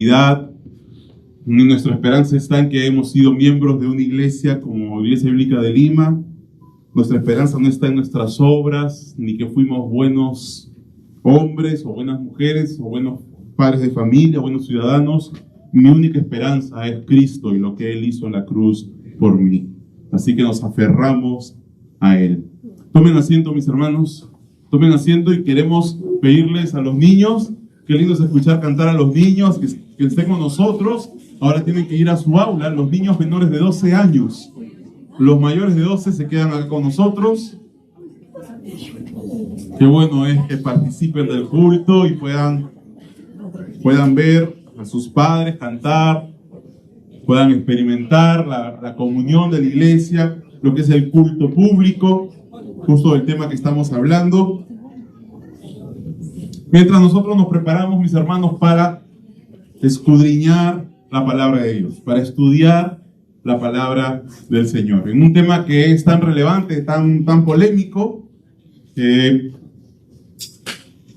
Nuestra esperanza está en que hemos sido miembros de una iglesia como Iglesia Bíblica de Lima. Nuestra esperanza no está en nuestras obras, ni que fuimos buenos hombres o buenas mujeres o buenos padres de familia, buenos ciudadanos. Mi única esperanza es Cristo y lo que Él hizo en la cruz por mí. Así que nos aferramos a Él. Tomen asiento, mis hermanos. Tomen asiento y queremos pedirles a los niños, qué lindo es escuchar cantar a los niños, que estén con nosotros. Ahora tienen que ir a su aula, los niños menores de 12 años. Los mayores de 12 se quedan acá con nosotros. Qué bueno es que participen del culto y puedan ver a sus padres cantar, puedan experimentar la comunión de la iglesia, lo que es el culto público, justo del tema que estamos hablando. Mientras nosotros nos preparamos, mis hermanos, para escudriñar la palabra de Dios, para estudiar la palabra del Señor, en un tema que es tan relevante, tan polémico.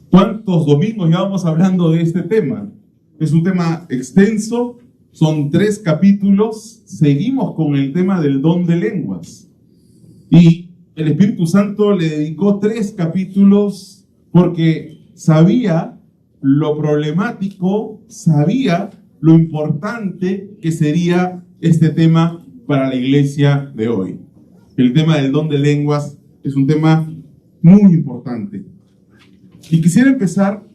¿Cuántos domingos llevamos hablando de este tema? Es un tema extenso, son 3 capítulos, seguimos con el tema del don de lenguas. Y el Espíritu Santo le dedicó 3 capítulos porque sabía lo problemático, sabía lo importante que sería este tema para la iglesia de hoy. El tema del don de lenguas es un tema muy importante. Y quisiera empezar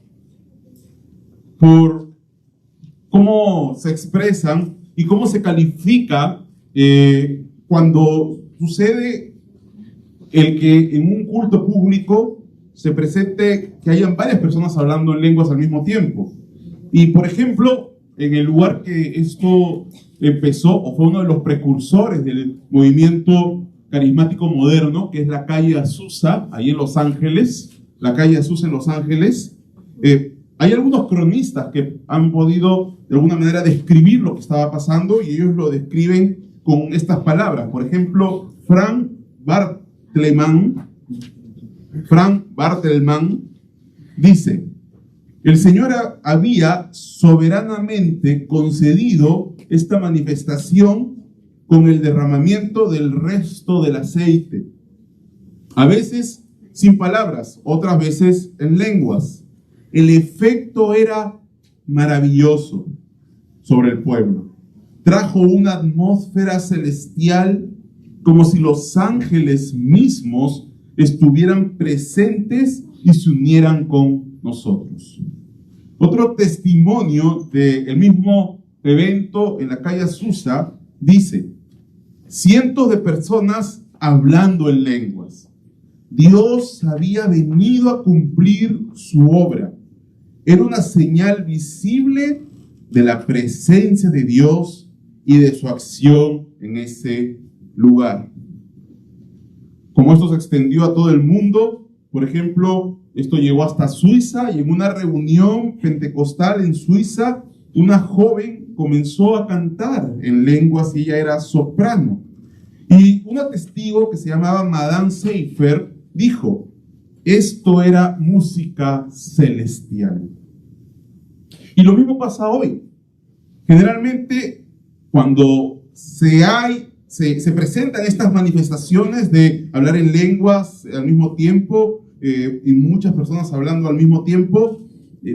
por cómo se expresan y cómo se califica cuando sucede el que en un culto público se presente que hayan varias personas hablando en lenguas al mismo tiempo. Y por ejemplo, en el lugar que esto empezó, o fue uno de los precursores del movimiento carismático moderno, que es la calle Azusa, ahí en Los Ángeles, la calle Azusa en Los Ángeles, hay algunos cronistas que han podido de alguna manera describir lo que estaba pasando y ellos lo describen con estas palabras. Por ejemplo, Frank Bartelman dice: el Señor había soberanamente concedido esta manifestación con el derramamiento del resto del aceite, a veces sin palabras, otras veces en lenguas. El efecto era maravilloso sobre el pueblo. Trajo una atmósfera celestial como si los ángeles mismos estuvieran presentes y se unieran con nosotros. Otro testimonio del mismo evento en la calle Azusa dice: cientos de personas hablando en lenguas. Dios había venido a cumplir su obra. Era una señal visible de la presencia de Dios y de su acción en ese lugar. Como esto se extendió a todo el mundo, por ejemplo, esto llegó hasta Suiza, y en una reunión pentecostal en Suiza, una joven comenzó a cantar en lenguas y ella era soprano. Y una testigo que se llamaba Madame Seifer dijo: esto era música celestial. Y lo mismo pasa hoy. Generalmente, cuando se presentan estas manifestaciones de hablar en lenguas al mismo tiempo, y muchas personas hablando al mismo tiempo,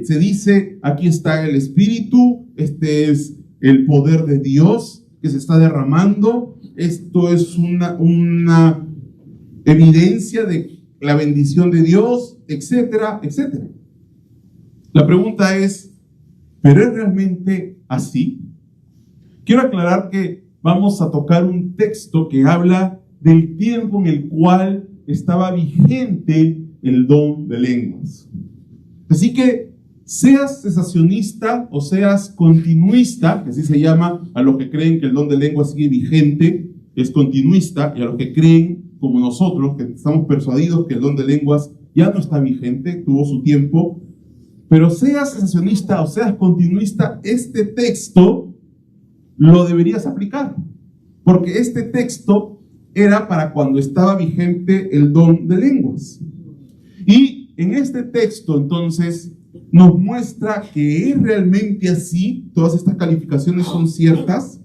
se dice: aquí está el Espíritu, este es el poder de Dios que se está derramando, esto es una evidencia de la bendición de Dios, etcétera, etcétera. La pregunta es: ¿pero es realmente así? Quiero aclarar que vamos a tocar un texto que habla del tiempo en el cual estaba vigente el don de lenguas. Así que, seas cesacionista o seas continuista, que así se llama a los que creen que el don de lenguas sigue vigente, es continuista, y a los que creen, como nosotros, que estamos persuadidos que el don de lenguas ya no está vigente, tuvo su tiempo. Pero seas cesacionista o seas continuista, este texto lo deberías aplicar, porque este texto era para cuando estaba vigente el don de lenguas. Y en este texto, entonces, nos muestra que es realmente así, todas estas calificaciones son ciertas.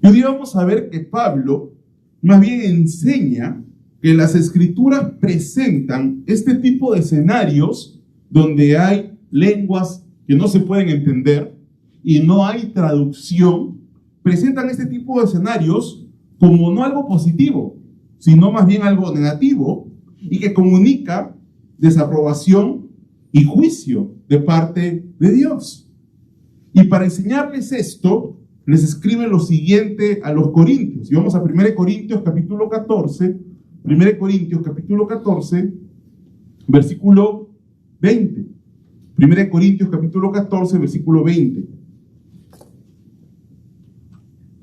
Y hoy día vamos a ver que Pablo más bien enseña que las escrituras presentan este tipo de escenarios donde hay lenguas que no se pueden entender y no hay traducción. Presentan este tipo de escenarios como no algo positivo, sino más bien algo negativo y que comunica desaprobación y juicio de parte de Dios. Y para enseñarles esto, les escribe lo siguiente a los corintios. Y vamos a 1 Corintios capítulo 14, 1 Corintios capítulo 14, versículo 20. 1 Corintios capítulo 14, versículo 20.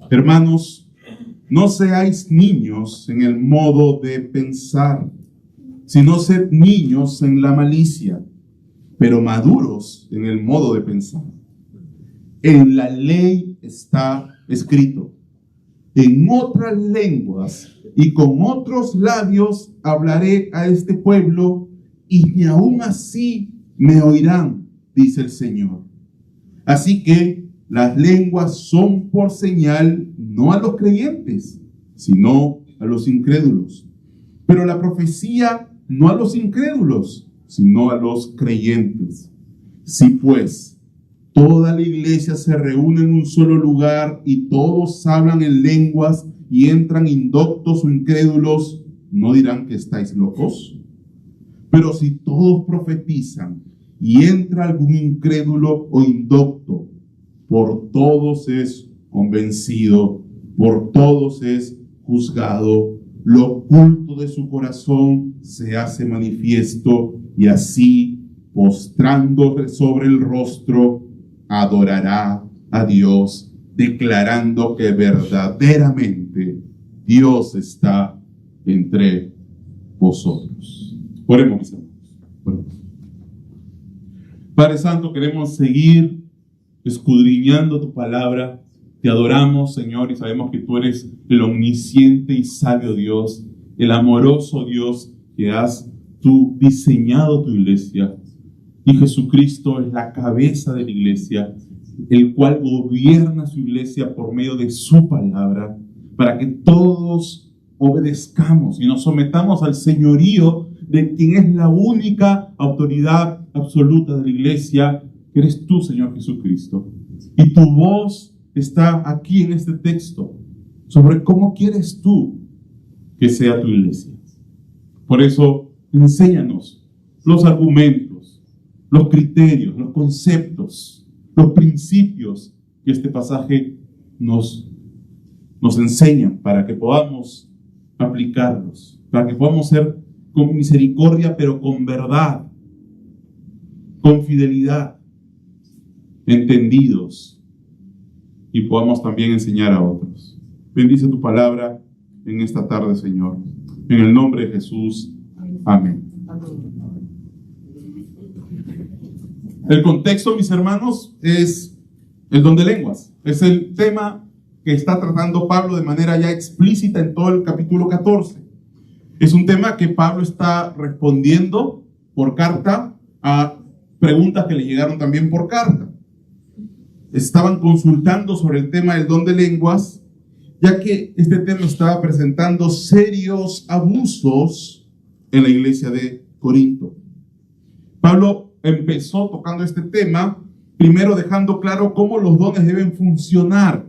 Hermanos, no seáis niños en el modo de pensar, sino sed niños en la malicia, pero maduros en el modo de pensar. En la ley está escrito: en otras lenguas y con otros labios hablaré a este pueblo, y ni aún así me oirán, dice el Señor. Así que las lenguas son por señal no a los creyentes, sino a los incrédulos. Pero la profecía no a los incrédulos, sino a los creyentes. Si pues toda la iglesia se reúne en un solo lugar y todos hablan en lenguas y entran indoctos o incrédulos, ¿no dirán que estáis locos? Pero si todos profetizan y entra algún incrédulo o indocto, por todos es convencido, por todos es juzgado, lo oculto de su corazón se hace manifiesto, y así, postrándose sobre el rostro, adorará a Dios, declarando que verdaderamente Dios está entre vosotros. Oremos, mis hermanos. Oremos. Padre Santo, queremos seguir escudriñando tu palabra. Te adoramos, Señor, y sabemos que tú eres el omnisciente y sabio Dios, el amoroso Dios que has tú diseñado tu iglesia. Y Jesucristo es la cabeza de la iglesia, el cual gobierna su iglesia por medio de su palabra, para que todos obedezcamos y nos sometamos al señorío de quien es la única autoridad absoluta de la iglesia, que eres tú, Señor Jesucristo. Y tu voz está aquí en este texto sobre cómo quieres tú que sea tu iglesia. Por eso, enséñanos los argumentos, los criterios, los conceptos, los principios que este pasaje nos enseña para que podamos aplicarlos, para que podamos ser con misericordia, pero con verdad, con fidelidad, entendidos, y podamos también enseñar a otros. Bendice tu palabra en esta tarde, Señor. En el nombre de Jesús. Amén. El contexto, mis hermanos, es el don de lenguas. Es el tema que está tratando Pablo de manera ya explícita en todo el capítulo 14. Es un tema que Pablo está respondiendo por carta a preguntas que le llegaron también por carta. Estaban consultando sobre el tema del don de lenguas, ya que este tema estaba presentando serios abusos en la iglesia de Corinto. Pablo empezó tocando este tema, primero dejando claro cómo los dones deben funcionar.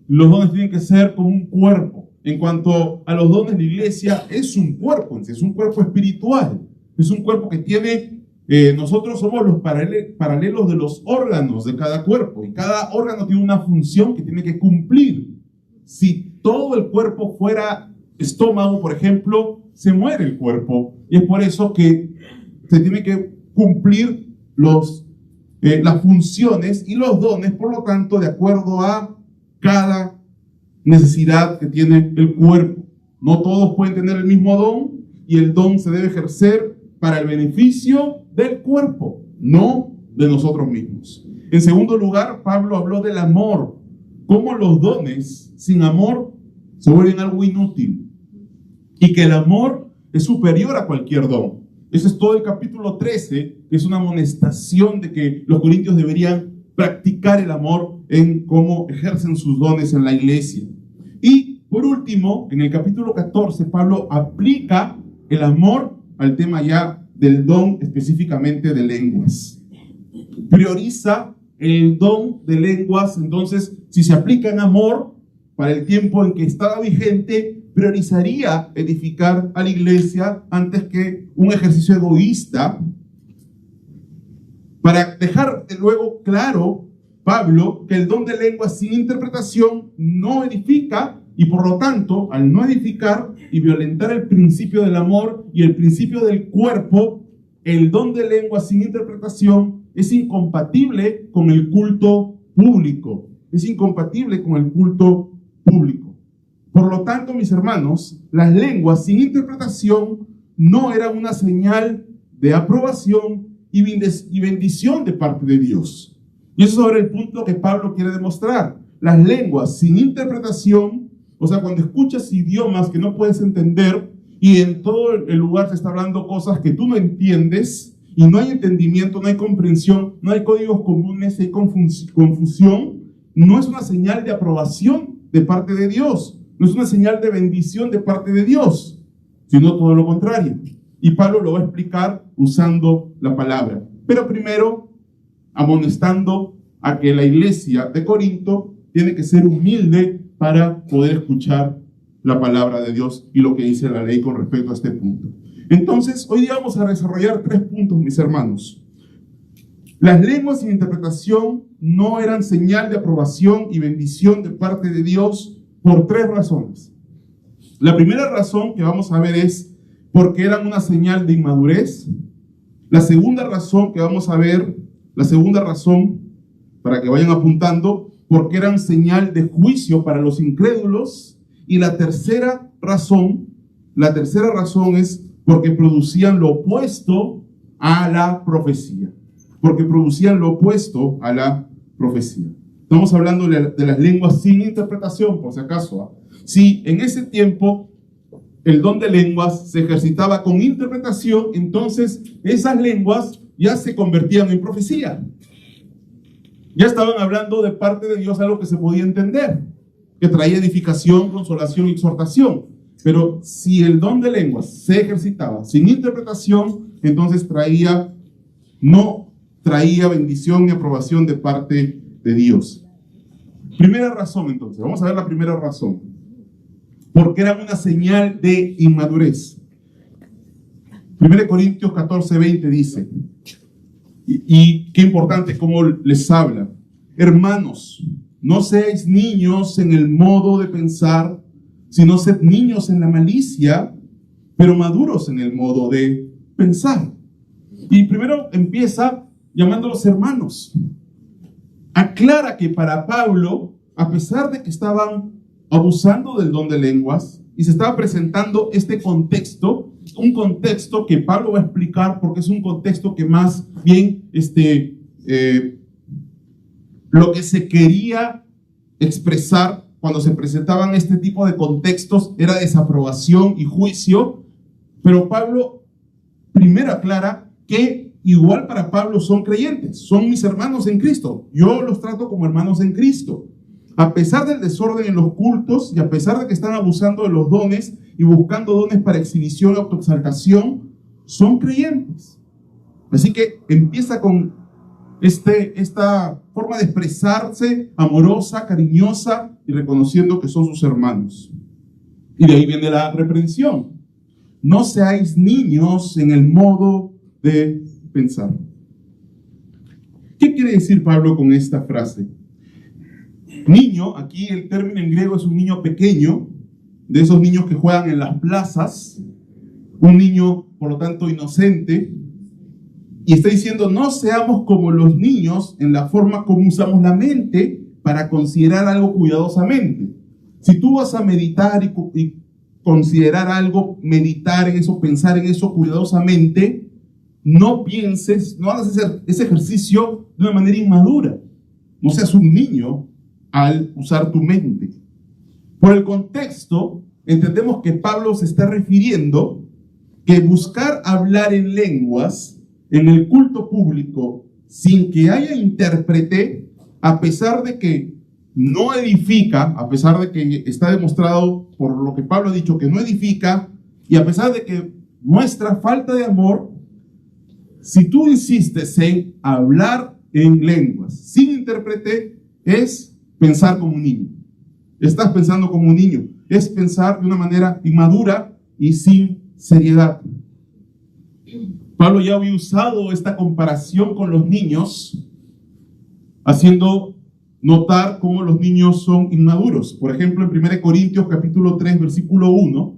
Los dones tienen que ser como un cuerpo. En cuanto a los dones, la iglesia es un cuerpo, es un cuerpo espiritual, es un cuerpo que tiene, nosotros somos los paralelos de los órganos de cada cuerpo, y cada órgano tiene una función que tiene que cumplir. Si todo el cuerpo fuera estómago, por ejemplo, se muere el cuerpo, y es por eso que se tiene que cumplir las funciones y los dones, por lo tanto, de acuerdo a cada necesidad que tiene el cuerpo. No todos pueden tener el mismo don, y el don se debe ejercer para el beneficio del cuerpo, no de nosotros mismos. En segundo lugar, Pablo habló del amor, cómo los dones sin amor se vuelven algo inútil, y que el amor es superior a cualquier don. Ese es todo el capítulo 13, que es una amonestación de que los corintios deberían practicar el amor en cómo ejercen sus dones en la iglesia. Y por último, en el capítulo 14, Pablo aplica el amor al tema ya del don específicamente de lenguas. Prioriza el don de lenguas. Entonces, si se aplica en amor para el tiempo en que estaba vigente, priorizaría edificar a la iglesia antes que un ejercicio egoísta. Para dejar luego claro, Pablo, que el don de lenguas sin interpretación no edifica, y por lo tanto, al no edificar y violentar el principio del amor y el principio del cuerpo, el don de lenguas sin interpretación es incompatible con el culto público. Es incompatible con el culto público. Por lo tanto, mis hermanos, las lenguas sin interpretación no eran una señal de aprobación y bendición de parte de Dios. Y eso es ahora el punto que Pablo quiere demostrar. Las lenguas sin interpretación, o sea, cuando escuchas idiomas que no puedes entender y en todo el lugar se está hablando cosas que tú no entiendes y no hay entendimiento, no hay comprensión, no hay códigos comunes, hay confusión, no es una señal de aprobación de parte de Dios, no es una señal de bendición de parte de Dios, sino todo lo contrario. Y Pablo lo va a explicar usando la palabra. Pero primero, amonestando a que la iglesia de Corinto tiene que ser humilde para poder escuchar la palabra de Dios y lo que dice la ley con respecto a este punto. Entonces, hoy día vamos a desarrollar 3 puntos, mis hermanos. Las lenguas sin interpretación no eran señal de aprobación y bendición de parte de Dios por 3 razones. La primera razón que vamos a ver es porque eran una señal de inmadurez. La segunda razón que vamos a ver, la segunda razón, para que vayan apuntando, porque eran señal de juicio para los incrédulos. Y la tercera razón es porque producían lo opuesto a la profecía. Porque producían lo opuesto a la profecía. Estamos hablando de las lenguas sin interpretación, por si acaso. Si en ese tiempo el don de lenguas se ejercitaba con interpretación, entonces esas lenguas ya se convertían en profecía. Ya estaban hablando de parte de Dios algo que se podía entender, que traía edificación, consolación y exhortación. Pero si el don de lenguas se ejercitaba sin interpretación, entonces no traía bendición ni aprobación de parte de Dios. Primera razón, entonces. Vamos a ver la primera razón. Porque era una señal de inmadurez. 1 Corintios 14:20 dice, y qué importante cómo les habla. Hermanos, no seáis niños en el modo de pensar, sino sed niños en la malicia, pero maduros en el modo de pensar. Y primero empieza llamándolos hermanos. Aclara que para Pablo, a pesar de que estaban abusando del don de lenguas y se estaba presentando este contexto, un contexto que Pablo va a explicar porque es un contexto que más bien lo que se quería expresar cuando se presentaban este tipo de contextos era desaprobación y juicio. Pero Pablo primero aclara que igual para Pablo son creyentes, son mis hermanos en Cristo. Yo los trato como hermanos en Cristo. A pesar del desorden en los cultos y a pesar de que están abusando de los dones y buscando dones para exhibición y autoexaltación, son creyentes. Así que empieza con esta forma de expresarse amorosa, cariñosa y reconociendo que son sus hermanos. Y de ahí viene la reprensión. No seáis niños en el modo de pensar. ¿Qué quiere decir Pablo con esta frase? Niño, aquí el término en griego es un niño pequeño, de esos niños que juegan en las plazas, un niño, por lo tanto, inocente, y está diciendo, no seamos como los niños en la forma como usamos la mente para considerar algo cuidadosamente. Si tú vas a meditar y considerar algo, meditar en eso, pensar en eso cuidadosamente, no pienses, no hagas ese ejercicio de una manera inmadura. No seas un niño al usar tu mente. Por el contexto, entendemos que Pablo se está refiriendo que buscar hablar en lenguas en el culto público sin que haya intérprete, a pesar de que no edifica, a pesar de que está demostrado por lo que Pablo ha dicho que no edifica, y a pesar de que muestra falta de amor, si tú insistes en hablar en lenguas sin intérprete, es pensar como un niño. Estás pensando como un niño. Es pensar de una manera inmadura y sin seriedad. Pablo ya había usado esta comparación con los niños, haciendo notar cómo los niños son inmaduros. Por ejemplo, en 1 Corintios capítulo 3, versículo 1,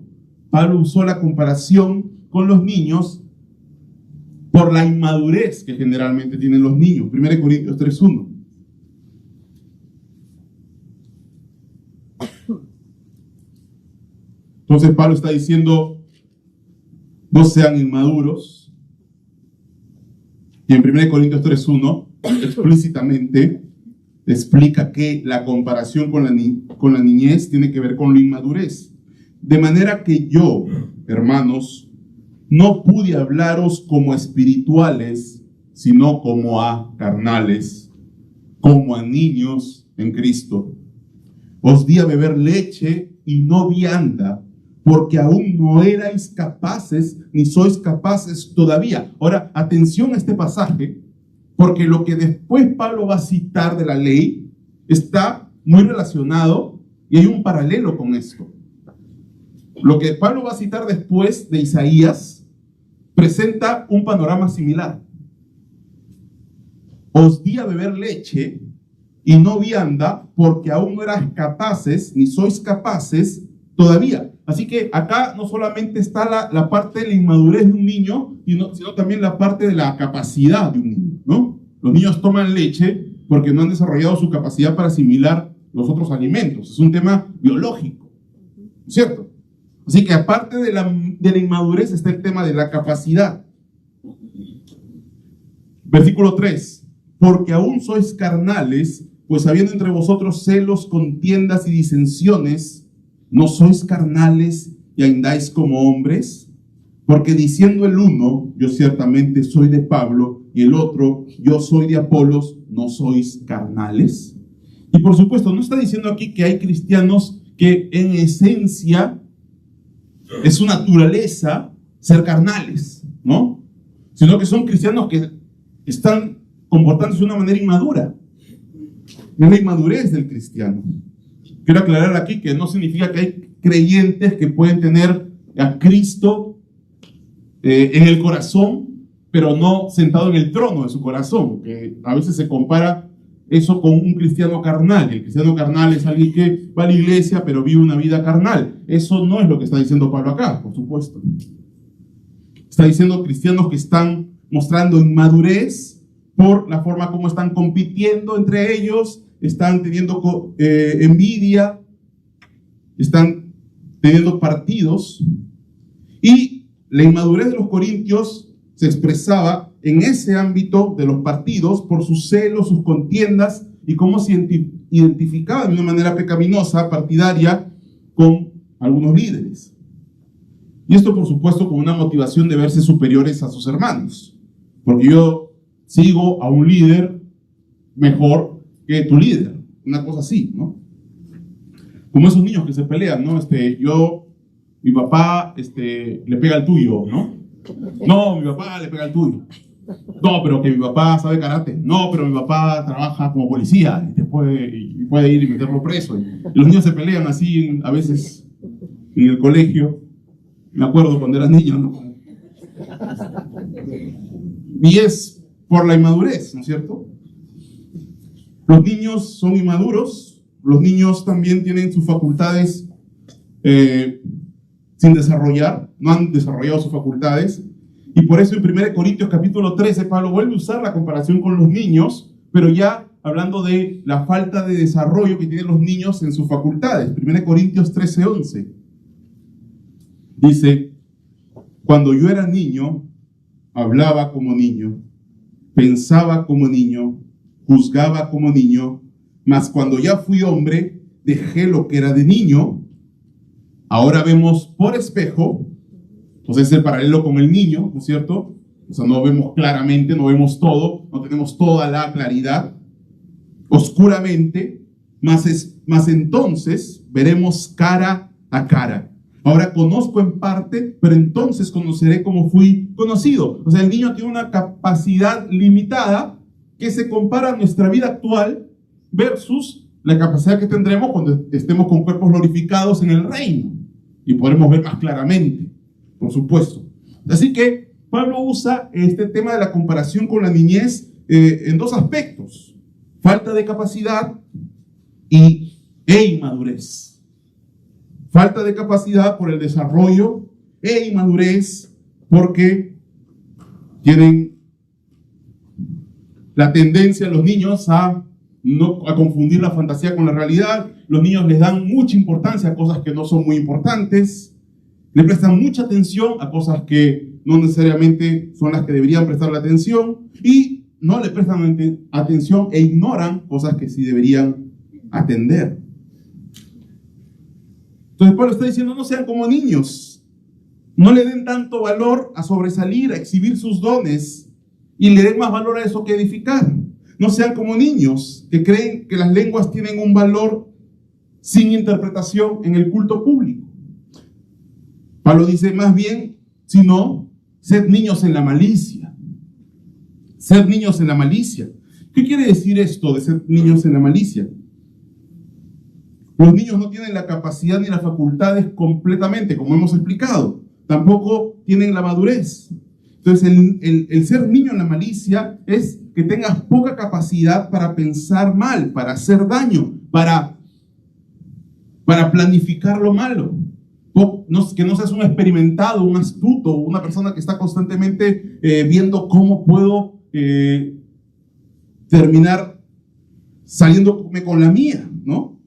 Pablo usó la comparación con los niños por la inmadurez que generalmente tienen los niños. 1 Corintios 3, 1. Entonces Pablo está diciendo, no sean inmaduros. Y en 1 Corintios 3, 1, explícitamente explica que la comparación con la niñez tiene que ver con la inmadurez. De manera que yo, hermanos, no pude hablaros como espirituales, sino como a carnales, como a niños en Cristo. Os di a beber leche y no vianda, porque aún no erais capaces, ni sois capaces todavía. Ahora, atención a este pasaje, porque lo que después Pablo va a citar de la ley está muy relacionado y hay un paralelo con esto. Lo que Pablo va a citar después de Isaías presenta un panorama similar. Os di a beber leche y no vianda, porque aún no eras capaces, ni sois capaces todavía. Así que acá no solamente está la parte de la inmadurez de un niño, sino también la parte de la capacidad de un niño, ¿no? Los niños toman leche porque no han desarrollado su capacidad para asimilar los otros alimentos. Es un tema biológico, ¿cierto? Así que aparte de la inmadurez está el tema de la capacidad. Versículo 3. Porque aún sois carnales, pues habiendo entre vosotros celos, contiendas y disensiones, ¿no sois carnales y andáis como hombres? Porque diciendo el uno, yo ciertamente soy de Pablo, y el otro, yo soy de Apolos, ¿no sois carnales? Y por supuesto, no está diciendo aquí que hay cristianos que en esencia es su naturaleza ser carnales, ¿no? Sino que son cristianos que están comportándose de una manera inmadura. Es la inmadurez del cristiano. Quiero aclarar aquí que no significa que hay creyentes que pueden tener a Cristo en el corazón, pero no sentado en el trono de su corazón, que a veces se compara eso con un cristiano carnal. El cristiano carnal es alguien que va a la iglesia, pero vive una vida carnal. Eso no es lo que está diciendo Pablo acá, por supuesto. Está diciendo cristianos que están mostrando inmadurez por la forma como están compitiendo entre ellos, están teniendo envidia, están teniendo partidos. Y la inmadurez de los corintios se expresaba en ese ámbito de los partidos por sus celos, sus contiendas y cómo se identificaban de una manera pecaminosa, partidaria, con algunos líderes. Y esto, por supuesto, con una motivación de verse superiores a sus hermanos. Porque yo sigo a un líder mejor que tu líder. Una cosa así, ¿no? Como esos niños que se pelean, ¿no? Mi papá le pega al tuyo, ¿no? No, mi papá le pega al tuyo. No, pero que mi papá sabe karate. No, pero mi papá trabaja como policía y puede ir y meterlo preso. Y los niños se pelean así a veces en el colegio. Me acuerdo cuando era niño, ¿no? Y es por la inmadurez, ¿no es cierto? Los niños son inmaduros. Los niños también tienen sus facultades sin desarrollar. No han desarrollado sus facultades. Y por eso en 1 Corintios capítulo 13, Pablo vuelve a usar la comparación con los niños, pero ya hablando de la falta de desarrollo que tienen los niños en sus facultades. 1 Corintios 13, 11. Dice, cuando yo era niño, hablaba como niño, pensaba como niño, juzgaba como niño, mas cuando ya fui hombre, dejé lo que era de niño. Ahora vemos por espejo, Entonces es el paralelo con el niño, ¿no es cierto? O sea, no vemos claramente, no vemos todo, no tenemos toda la claridad, oscuramente, más entonces veremos cara a cara. Ahora conozco en parte, pero entonces conoceré como fui conocido. O sea, el niño tiene una capacidad limitada que se compara a nuestra vida actual versus la capacidad que tendremos cuando estemos con cuerpos glorificados en el reino. Y podremos ver más claramente, por supuesto. Así que Pablo usa este tema de la comparación con la niñez en dos aspectos: falta de capacidad e inmadurez. Falta de capacidad por el desarrollo e inmadurez porque tienen la tendencia los niños a confundir la fantasía con la realidad. Los niños les dan mucha importancia a cosas que no son muy importantes. Le prestan mucha atención a cosas que no necesariamente son las que deberían prestarle atención, y no le prestan atención e ignoran cosas que sí deberían atender. Entonces Pablo está diciendo: no sean como niños, no le den tanto valor a sobresalir, a exhibir sus dones, y le den más valor a eso que edificar. No sean como niños que creen que las lenguas tienen un valor sin interpretación en el culto público. Pablo dice más bien, sino, sed niños en la malicia. Sed niños en la malicia. ¿Qué quiere decir esto de ser niños en la malicia? Los niños no tienen la capacidad ni las facultades completamente, como hemos explicado. Tampoco tienen la madurez. Entonces, el ser niño en la malicia es que tengas poca capacidad para pensar mal, para hacer daño, para planificar lo malo. Que no seas un experimentado, un astuto, una persona que está constantemente viendo cómo puedo terminar saliéndome con la mía, ¿no?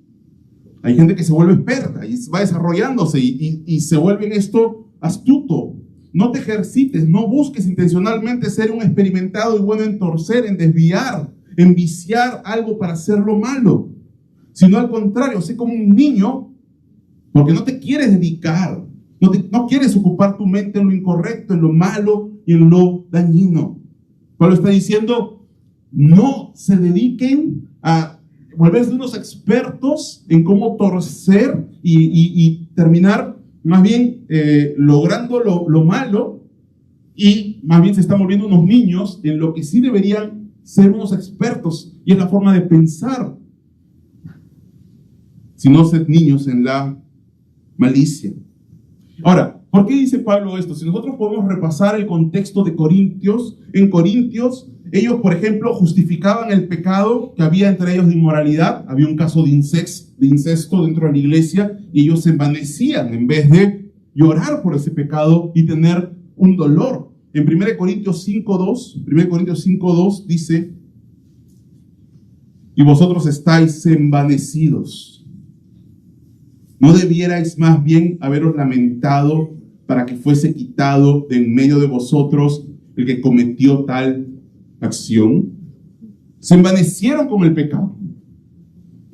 Hay gente que se vuelve experta y va desarrollándose y se vuelve en esto astuto. No te ejercites, no busques intencionalmente ser un experimentado y bueno en torcer, en desviar, en viciar algo para hacerlo malo, sino al contrario, sé como un niño, porque no te quieres dedicar, no quieres ocupar tu mente en lo incorrecto, en lo malo y en lo dañino. Pablo está diciendo: no se dediquen a volverse unos expertos en cómo torcer y terminar más bien logrando lo malo, y más bien se están volviendo unos niños en lo que sí deberían ser unos expertos, y es la forma de pensar. Si no, sed niños en la malicia. Ahora, ¿por qué dice Pablo esto? Si nosotros podemos repasar el contexto de Corintios, en Corintios, ellos, por ejemplo, justificaban el pecado que había entre ellos de inmoralidad. Había un caso de incesto dentro de la iglesia, y ellos se envanecían en vez de llorar por ese pecado y tener un dolor. En 1 Corintios 5:2 dice: y vosotros estáis envanecidos. ¿No debierais más bien haberos lamentado para que fuese quitado de en medio de vosotros el que cometió tal acción? Se envanecieron con el pecado.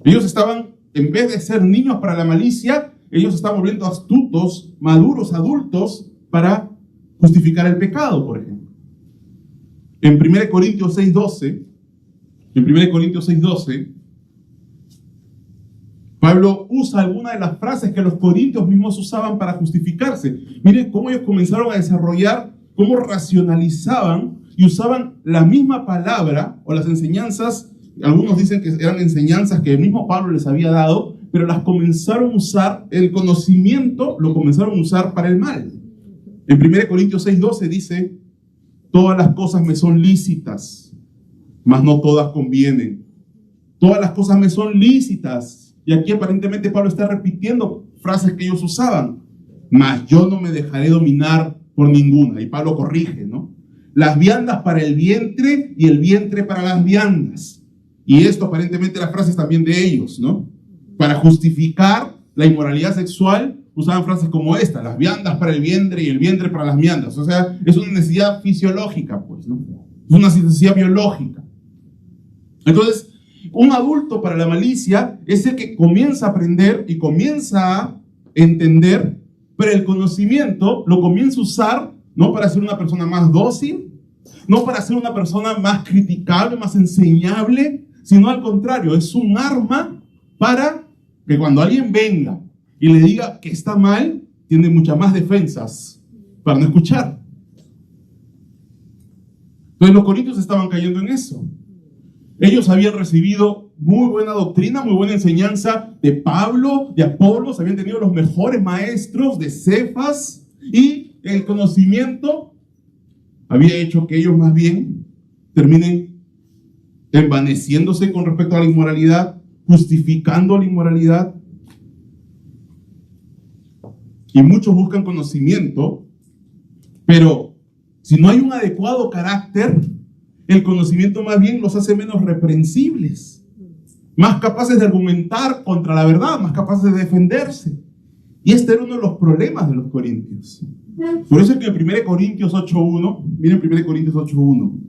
Ellos estaban, en vez de ser niños para la malicia, ellos estaban volviendo astutos, maduros, adultos, para justificar el pecado, por ejemplo. En 1 Corintios 6:12, Pablo usa algunas de las frases que los corintios mismos usaban para justificarse. Miren cómo ellos comenzaron a desarrollar, cómo racionalizaban y usaban la misma palabra o las enseñanzas. Algunos dicen que eran enseñanzas que el mismo Pablo les había dado, pero las comenzaron a usar, el conocimiento lo comenzaron a usar para el mal. En 1 Corintios 6:12 dice: todas las cosas me son lícitas, mas no todas convienen. Todas las cosas me son lícitas. Y aquí aparentemente Pablo está repitiendo frases que ellos usaban. Mas yo no me dejaré dominar por ninguna. Y Pablo corrige, ¿no? Las viandas para el vientre y el vientre para las viandas. Y esto aparentemente las frases también de ellos, ¿no? Para justificar la inmoralidad sexual usaban frases como esta: las viandas para el vientre y el vientre para las viandas. O sea, es una necesidad fisiológica, pues, ¿no? Es una necesidad biológica. Entonces, un adulto para la malicia es el que comienza a aprender y comienza a entender pero el conocimiento lo comienza a usar no para ser una persona más dócil, no para ser una persona más criticable, más enseñable, sino al contrario, es un arma para que cuando alguien venga y le diga que está mal, tiene muchas más defensas para no escuchar. Entonces los corintios estaban cayendo en eso. Ellos habían recibido muy buena doctrina, muy buena enseñanza de Pablo, de Apolos, habían tenido los mejores maestros de Cefas, y el conocimiento había hecho que ellos más bien terminen envaneciéndose con respecto a la inmoralidad, justificando la inmoralidad. Y muchos buscan conocimiento, pero si no hay un adecuado carácter, el conocimiento más bien los hace menos reprensibles, más capaces de argumentar contra la verdad, más capaces de defenderse. Y este era uno de los problemas de los corintios. Por eso es que en 1 Corintios 8.1, miren 1 Corintios 8.1,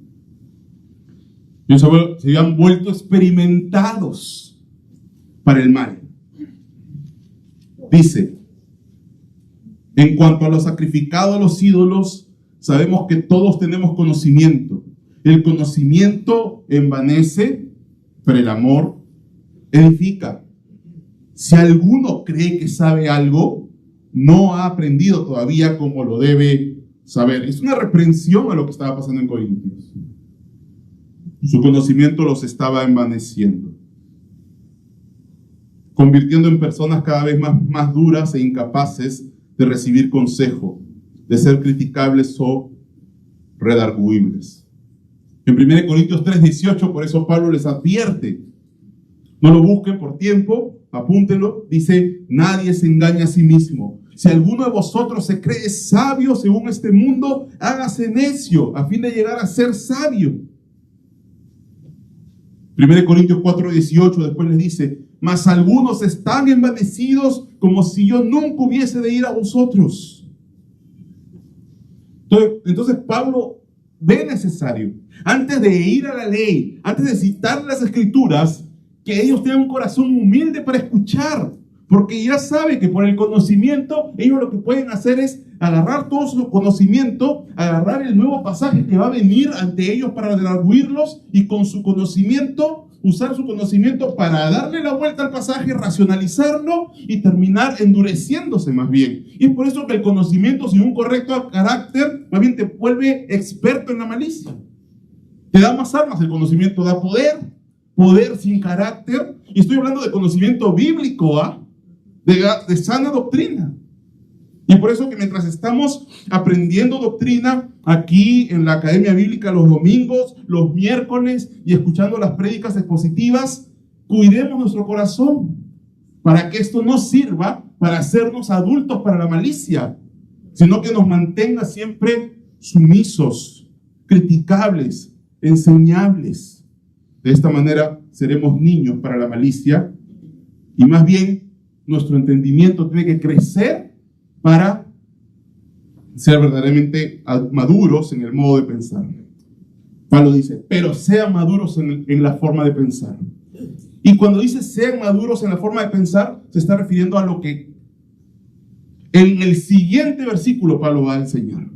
ellos se habían vuelto experimentados para el mal. Dice: en cuanto a lo sacrificado a los ídolos, sabemos que todos tenemos conocimiento. El conocimiento envanece, pero el amor edifica. Si alguno cree que sabe algo, no ha aprendido todavía como lo debe saber. Es una reprensión a lo que estaba pasando en Corintios. Su conocimiento los estaba envaneciendo, convirtiendo en personas cada vez más duras e incapaces de recibir consejo, de ser criticables o redarguibles. En 1 Corintios 3:18, por eso Pablo les advierte: no lo busquen por tiempo, apúntenlo. Dice: nadie se engaña a sí mismo. Si alguno de vosotros se cree sabio según este mundo, hágase necio a fin de llegar a ser sabio. 1 Corintios 4:18 después les dice: mas algunos están envanecidos como si yo nunca hubiese de ir a vosotros. Entonces Pablo ve necesario, antes de ir a la ley, antes de citar las escrituras, que ellos tengan un corazón humilde para escuchar, porque ya sabe que por el conocimiento ellos lo que pueden hacer es agarrar todo su conocimiento, agarrar el nuevo pasaje que va a venir ante ellos para redarguirlos, y con su conocimiento usar su conocimiento para darle la vuelta al pasaje, racionalizarlo y terminar endureciéndose más bien. Y es por eso que el conocimiento sin un correcto carácter más bien te vuelve experto en la malicia. Te da más armas. El conocimiento da poder, poder sin carácter. Y estoy hablando de conocimiento bíblico, de sana doctrina. Y por eso que mientras estamos aprendiendo doctrina aquí en la Academia Bíblica los domingos, los miércoles, y escuchando las prédicas expositivas, cuidemos nuestro corazón para que esto no sirva para hacernos adultos para la malicia, sino que nos mantenga siempre sumisos, criticables, enseñables. De esta manera seremos niños para la malicia, y más bien nuestro entendimiento tiene que crecer para ser verdaderamente maduros en el modo de pensar. Pablo dice: pero sean maduros en la forma de pensar. Y cuando dice sean maduros en la forma de pensar, se está refiriendo a lo que en el siguiente versículo Pablo va a enseñar.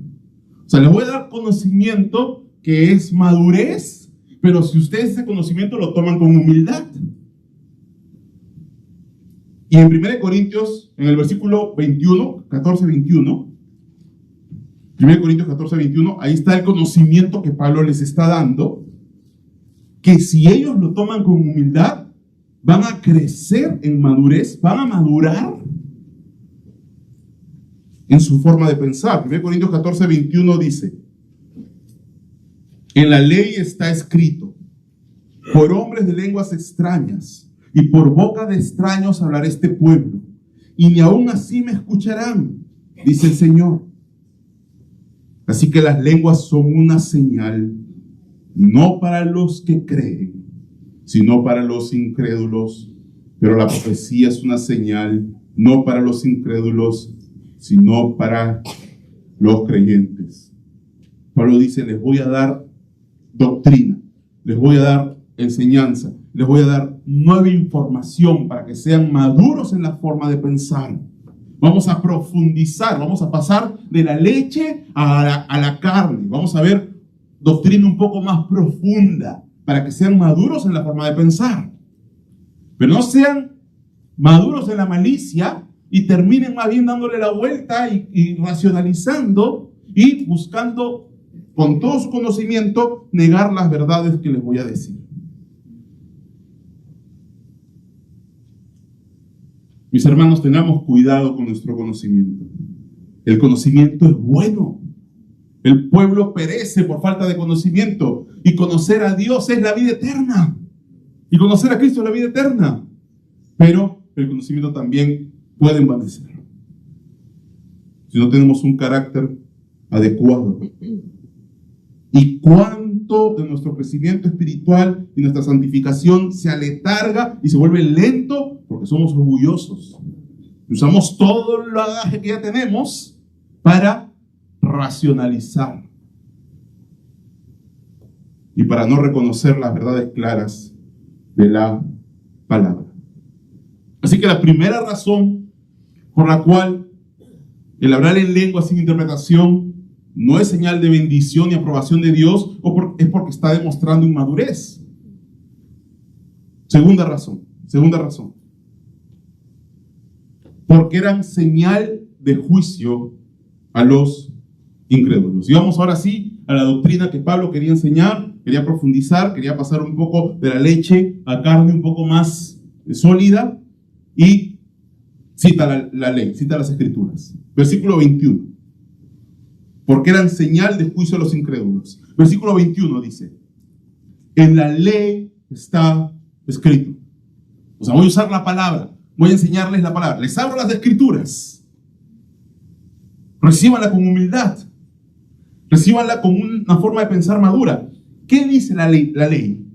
O sea, les voy a dar conocimiento que es madurez, pero si ustedes ese conocimiento lo toman con humildad. Y en 1 Corintios, en el versículo 21, 14-21, 1 Corintios 14-21, ahí está el conocimiento que Pablo les está dando, que si ellos lo toman con humildad, van a crecer en madurez, van a madurar en su forma de pensar. 1 Corintios 14-21 dice: en la ley está escrito, por hombres de lenguas extrañas y por boca de extraños hablará este pueblo, y ni aún así me escucharán, dice el Señor. Así que las lenguas son una señal, no para los que creen, sino para los incrédulos. Pero la profecía es una señal, no para los incrédulos, sino para los creyentes. Pablo dice: les voy a dar doctrina, les voy a dar enseñanza, les voy a dar nueva información para que sean maduros en la forma de pensar, Vamos a profundizar, vamos a pasar de la leche a la carne. Vamos a ver doctrina un poco más profunda para que sean maduros en la forma de pensar. Pero no sean maduros en la malicia y terminen más bien dándole la vuelta y racionalizando y buscando con todo su conocimiento negar las verdades que les voy a decir. Mis hermanos, tengamos cuidado con nuestro conocimiento. El conocimiento es bueno. El pueblo perece por falta de conocimiento. Y conocer a Dios es la vida eterna. Y conocer a Cristo es la vida eterna. Pero el conocimiento también puede envanecer. Si no tenemos un carácter adecuado. ¿Y cuánto de nuestro crecimiento espiritual y nuestra santificación se aletarga y se vuelve lento? Porque somos orgullosos. Usamos todo el bagaje que ya tenemos para racionalizar y para no reconocer las verdades claras de la palabra. Así que la primera razón por la cual el hablar en lengua sin interpretación no es señal de bendición y aprobación de Dios es porque está demostrando inmadurez. Segunda razón. Porque eran señal de juicio a los incrédulos. Y vamos ahora sí a la doctrina que Pablo quería enseñar, quería profundizar, quería pasar un poco de la leche a carne un poco más sólida, y cita la ley, cita las escrituras. Versículo 21. Porque eran señal de juicio a los incrédulos. Versículo 21 dice: en la ley está escrito. O sea, voy a usar la palabra, voy a enseñarles la palabra. Les abro las escrituras. Recíbanla con humildad. Recíbanla con una forma de pensar madura. ¿Qué dice la ley? La ley.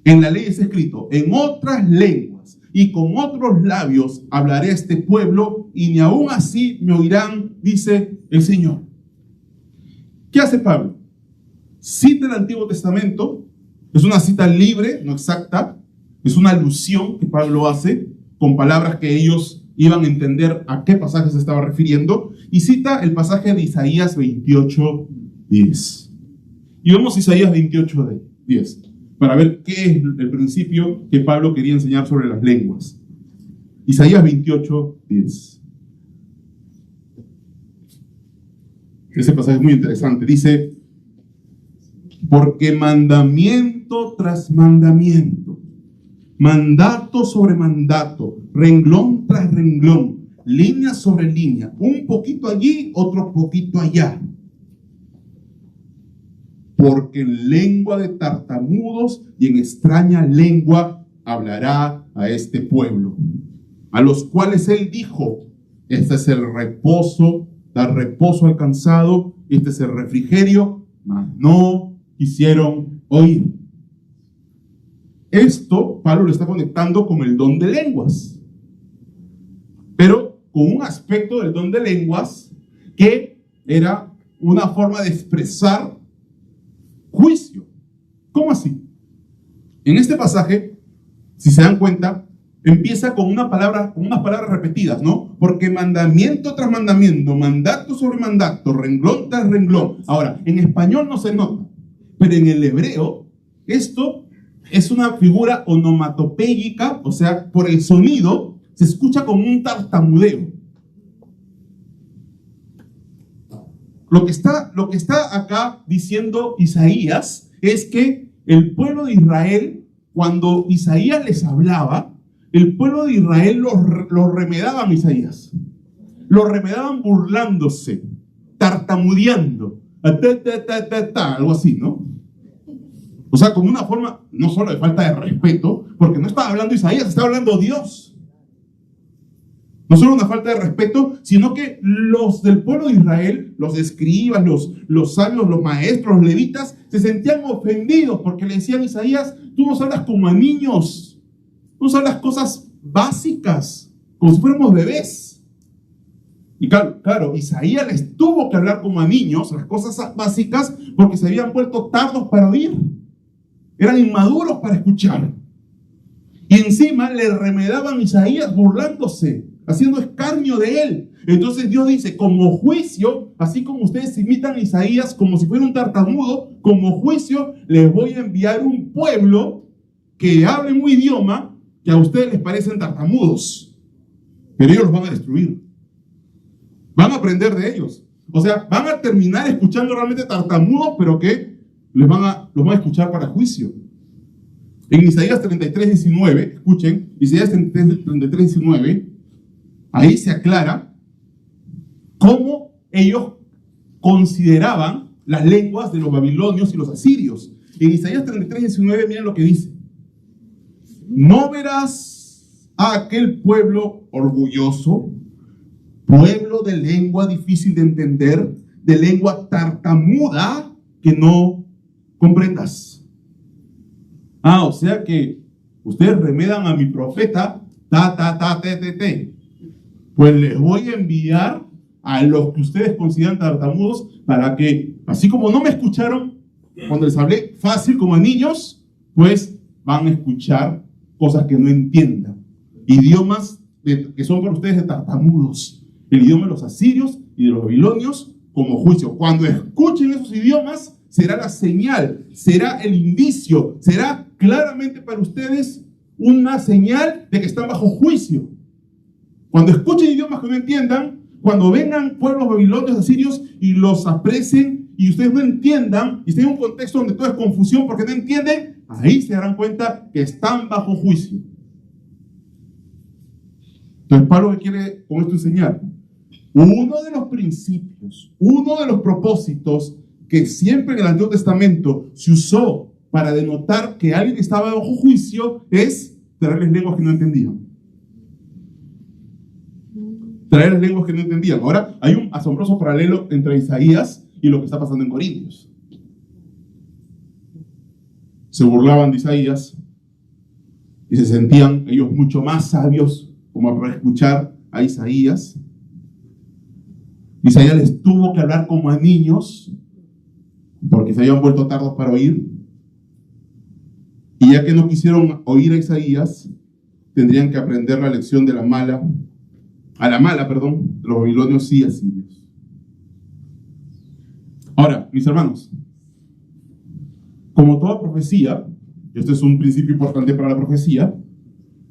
En la ley está escrito: en otras lenguas y con otros labios hablaré a este pueblo, y ni aún así me oirán, dice el Señor. ¿Qué hace Pablo? Cita el Antiguo Testamento. Es una cita libre, no exacta. Es una alusión que Pablo hace con palabras que ellos iban a entender a qué pasaje se estaba refiriendo. Y cita el pasaje de Isaías 28:10. Y vemos Isaías 28:10 para ver qué es el principio que Pablo quería enseñar sobre las lenguas. Isaías 28:10. Ese pasaje es muy interesante. Dice: porque mandamiento tras mandamiento, mandato sobre mandato, renglón tras renglón, línea sobre línea, un poquito allí, otro poquito allá. Porque en lengua de tartamudos y en extraña lengua hablará a este pueblo, a los cuales él dijo: este es el reposo, dar reposo al cansado, este es el refrigerio, mas no quisieron oír. Esto Pablo lo está conectando con el don de lenguas, pero con un aspecto del don de lenguas que era una forma de expresar juicio. ¿Cómo así? En este pasaje, si se dan cuenta, empieza con unas palabras repetidas, ¿no? Porque mandamiento tras mandamiento, mandato sobre mandato, renglón tras renglón. Ahora, en español no se nota, pero en el hebreo, esto es una figura onomatopéyica, o sea, por el sonido, se escucha como un tartamudeo. Lo que está acá diciendo Isaías es que el pueblo de Israel, cuando Isaías les hablaba, el pueblo de Israel lo remedaban a Isaías. Lo remedaban burlándose, tartamudeando, algo así, ¿no? O sea, como una forma, no solo de falta de respeto, porque no estaba hablando Isaías, estaba hablando Dios. No solo una falta de respeto, sino que los del pueblo de Israel, los escribas, los sabios, los maestros, los levitas, se sentían ofendidos porque le decían a Isaías: tú nos hablas como a niños, tú nos hablas cosas básicas, como si fuéramos bebés. Y claro, Isaías les tuvo que hablar como a niños, las cosas básicas, porque se habían vuelto tardos para oír. Eran inmaduros para escuchar. Y encima le remedaban a Isaías burlándose. haciendo escarnio de él. Entonces Dios dice, como juicio, así como ustedes imitan a Isaías como si fuera un tartamudo, como juicio les voy a enviar un pueblo que hable un idioma que a ustedes les parecen tartamudos, pero ellos los van a destruir. Van a aprender de ellos. O sea, van a terminar escuchando realmente tartamudos, pero que los van a escuchar para juicio. En Isaías 33:19, escuchen, Isaías 33:19, ahí se aclara cómo ellos consideraban las lenguas de los babilonios y los asirios. En Isaías 33:19, miren lo que dice. No verás a aquel pueblo orgulloso, pueblo de lengua difícil de entender, de lengua tartamuda que no comprendas. O sea que ustedes remedan a mi profeta, pues les voy a enviar a los que ustedes consideran tartamudos para que, así como no me escucharon cuando les hablé fácil como a niños, pues van a escuchar cosas que no entiendan. Idiomas que son para ustedes de tartamudos. El idioma de los asirios y de los babilonios como juicio. Cuando escuchen esos idiomas, será la señal, será el indicio, será claramente para ustedes una señal de que están bajo juicio. Cuando escuchen idiomas que no entiendan, cuando vengan pueblos babilonios, asirios y los aprecien y ustedes no entiendan y estén en un contexto donde todo es confusión porque no entienden, ahí se darán cuenta que están bajo juicio. Entonces, Pablo, ¿qué quiere con esto enseñar? Uno de los principios, uno de los propósitos que siempre en el Antiguo Testamento se usó para denotar que alguien estaba bajo juicio es traerles lenguas que no entendían. Traerles lenguas que no entendían. Ahora, hay un asombroso paralelo entre Isaías y lo que está pasando en Corintios. Se burlaban de Isaías y se sentían ellos mucho más sabios como para escuchar a Isaías. Isaías les tuvo que hablar como a niños porque se habían vuelto tardos para oír. Y ya que no quisieron oír a Isaías, tendrían que aprender la lección de la mala, de los babilonios y asirios. Ahora, mis hermanos, como toda profecía, y este es un principio importante para la profecía,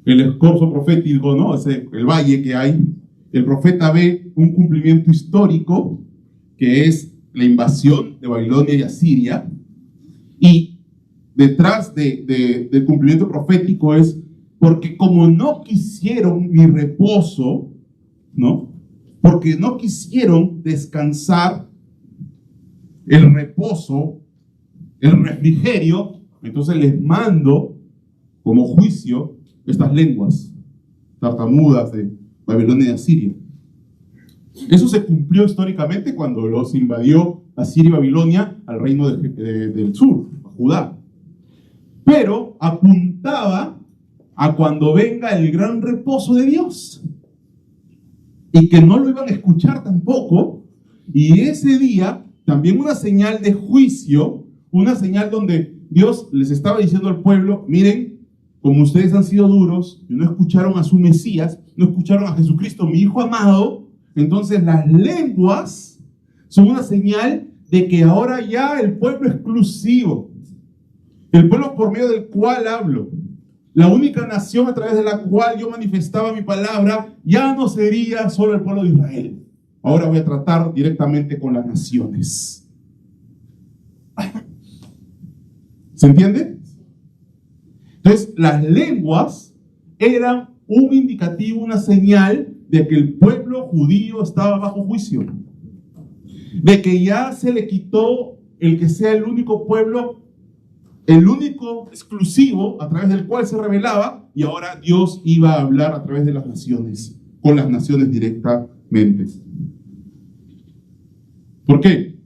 el escorzo profético, ¿no? El valle que hay, el profeta ve un cumplimiento histórico que es la invasión de Babilonia y Asiria, y detrás del cumplimiento profético es porque como no quisieron mi reposo, ¿no? Porque no quisieron descansar el reposo, el refrigerio, entonces les mando como juicio estas lenguas tartamudas de Babilonia y Asiria. Eso se cumplió históricamente cuando los invadió Asiria y Babilonia al reino del sur, a Judá. Pero apuntaba a cuando venga el gran reposo de Dios. Y que no lo iban a escuchar tampoco. Y ese día, también una señal de juicio, una señal donde Dios les estaba diciendo al pueblo, miren, como ustedes han sido duros y no escucharon a su Mesías, no escucharon a Jesucristo, mi Hijo amado, entonces las lenguas son una señal de que ahora ya el pueblo exclusivo, el pueblo por medio del cual hablo, la única nación a través de la cual yo manifestaba mi palabra, ya no sería solo el pueblo de Israel. Ahora voy a tratar directamente con las naciones. ¿Se entiende? Entonces, las lenguas eran un indicativo, una señal de que el pueblo judío estaba bajo juicio. De que ya se le quitó el que sea el único pueblo, el único exclusivo a través del cual se revelaba, y ahora Dios iba a hablar a través de las naciones, con las naciones directamente. ¿Por qué?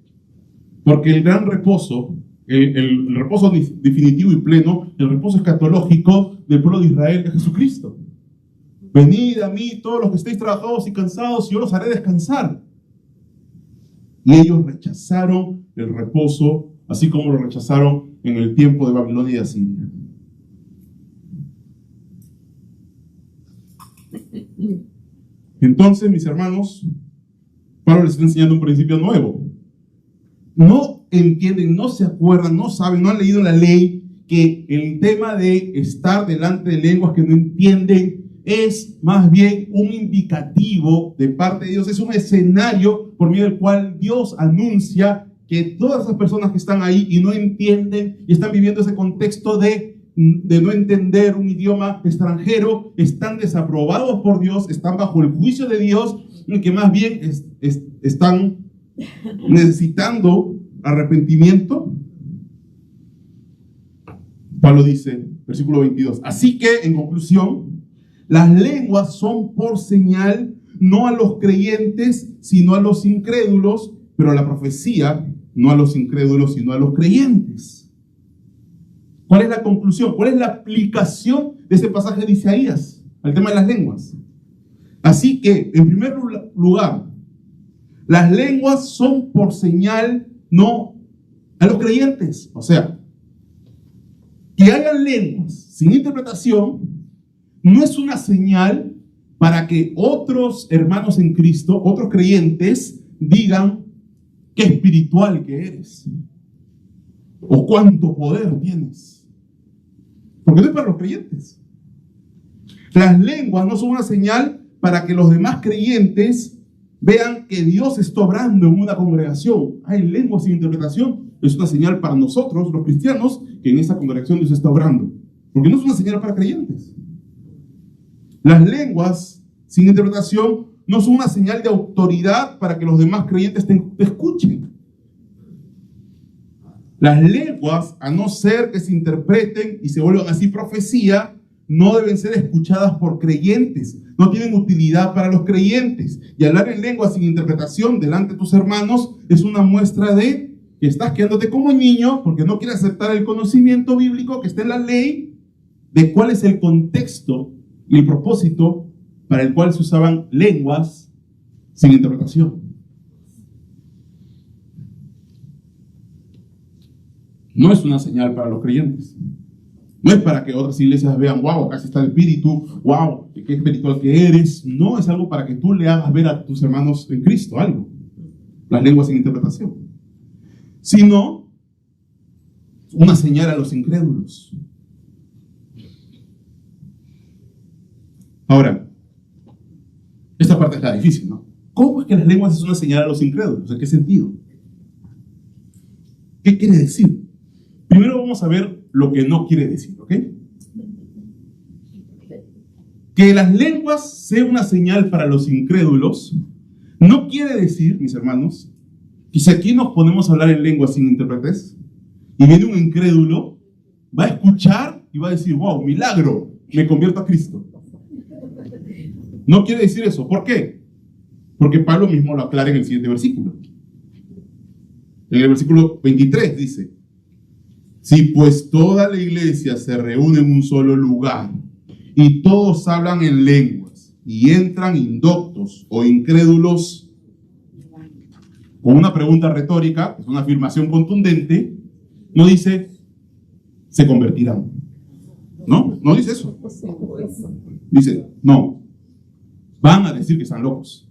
Porque el gran reposo, el reposo definitivo y pleno, el reposo escatológico del pueblo de Israel es Jesucristo. Venid a mí todos los que estéis trabajados y cansados, y yo los haré descansar. Y ellos rechazaron el reposo, así como lo rechazaron en el tiempo de Babilonia y Asiria. Entonces, mis hermanos, Pablo les está enseñando un principio nuevo. No entienden, no se acuerdan, no saben, no han leído la ley, que el tema de estar delante de lenguas que no entienden es más bien un indicativo de parte de Dios, es un escenario por medio del cual Dios anuncia que todas esas personas que están ahí y no entienden y están viviendo ese contexto de no entender un idioma extranjero, están desaprobados por Dios, están bajo el juicio de Dios, y que más bien están necesitando arrepentimiento. Pablo dice, versículo 22, así que, en conclusión, las lenguas son por señal no a los creyentes, sino a los incrédulos, pero la profecía no a los incrédulos, sino a los creyentes. ¿Cuál es la conclusión? ¿Cuál es la aplicación de ese pasaje de Isaías al tema de las lenguas? Así que, en primer lugar, las lenguas son por señal no a los creyentes. O sea, que hayan lenguas sin interpretación no es una señal para que otros hermanos en Cristo, otros creyentes, digan qué espiritual que eres o cuánto poder tienes. Porque no es para los creyentes. Las lenguas no son una señal para que los demás creyentes vean que Dios está obrando en una congregación. Hay lenguas sin interpretación. Es una señal para nosotros, los cristianos, que en esa congregación Dios está obrando. Porque no es una señal para creyentes. Las lenguas sin interpretación no son una señal de autoridad para que los demás creyentes te escuchen. Las lenguas, a no ser que se interpreten y se vuelvan así profecía, no deben ser escuchadas por creyentes. No tienen utilidad para los creyentes. Y hablar en lenguas sin interpretación delante de tus hermanos es una muestra de que estás quedándote como niño porque no quieres aceptar el conocimiento bíblico que está en la ley de cuál es el contexto y el propósito para el cual se usaban lenguas sin interpretación. No es una señal para los creyentes. No es para que otras iglesias vean, wow, acá está el espíritu, wow, qué espiritual que eres. No, es algo para que tú le hagas ver a tus hermanos en Cristo algo. Las lenguas sin interpretación. Sino una señal a los incrédulos. Ahora, esta parte es la difícil, ¿no? ¿Cómo es que las lenguas es una señal a los incrédulos? ¿En qué sentido? ¿Qué quiere decir? Primero vamos a ver lo que no quiere decir, ¿ok? Que las lenguas sean una señal para los incrédulos no quiere decir, mis hermanos, que si aquí nos ponemos a hablar en lenguas sin intérpretes y viene un incrédulo, va a escuchar y va a decir, wow, milagro, me convierto a Cristo. No quiere decir eso. ¿Por qué? Porque Pablo mismo lo aclara en el siguiente versículo. En el versículo 23 dice, si pues toda la iglesia se reúne en un solo lugar y todos hablan en lenguas y entran indoctos o incrédulos, con una pregunta retórica, es una afirmación contundente, no dice, se convertirán. No, no dice eso. Dice, no, van a decir que están locos.